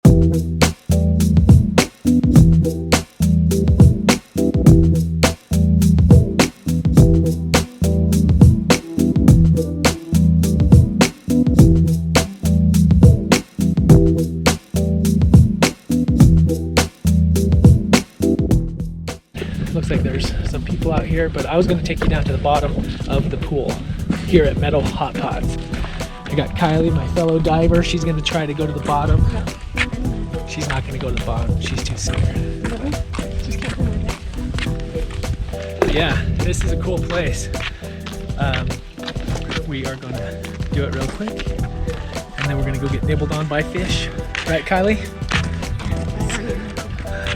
Looks like there's some people out here, but I was going to take you down to the bottom of the pool here at Meadow Hot Pots. I got Kylie, my fellow diver. She's going to try to go to the bottom. She's not going to go to the bottom. She's too scared. Yeah, this is a cool place. We are going to do it real quick, and then we're going to go get nibbled on by fish. Right, Kylie?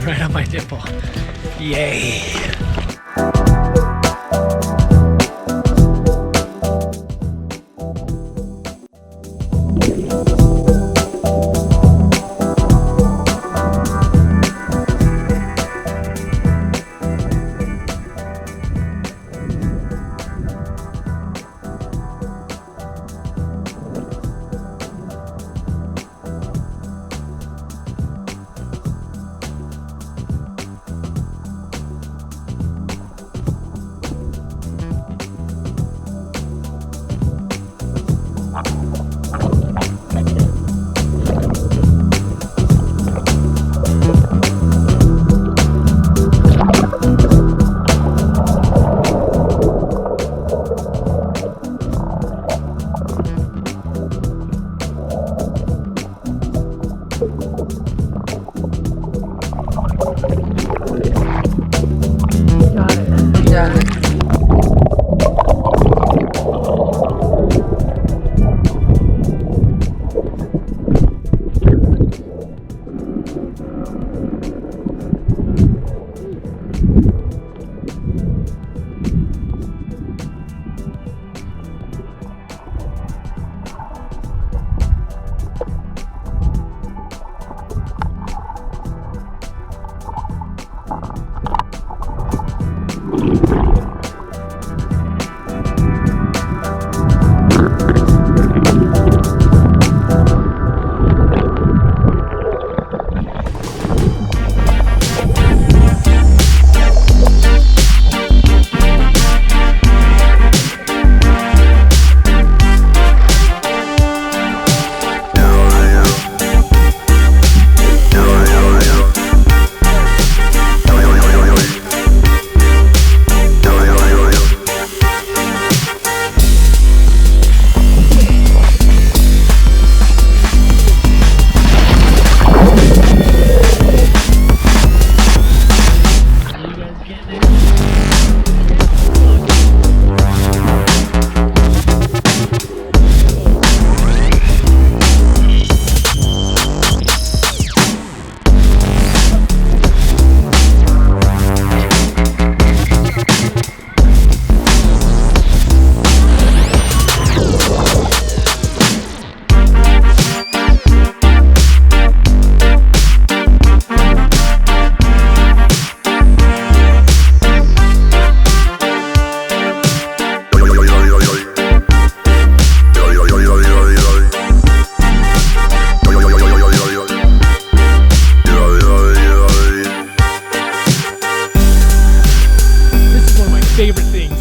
Right on my nipple. Yay!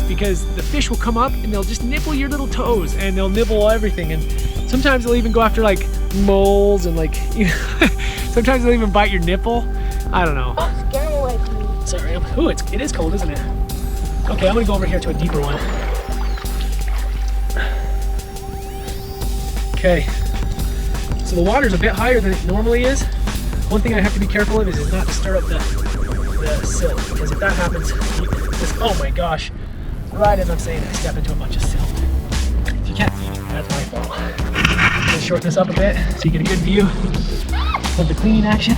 Because the fish will come up and they'll just nibble your little toes and they'll nibble everything, and sometimes they'll even go after like moles and like, you know, sometimes they'll even bite your nipple. I don't know. Oh, scare them away from me. Sorry, ooh, it is cold, isn't it? Okay, I'm gonna go over here to a deeper one. Okay, so the water's a bit higher than it normally is. One thing I have to be careful of is not to stir up the silt, because if that happens, oh my gosh, right as I'm saying it, I step into a bunch of silt. If you can't see me, that's my fault. I'm gonna shorten this up a bit so you get a good view of the cleaning action.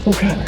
Oh crap.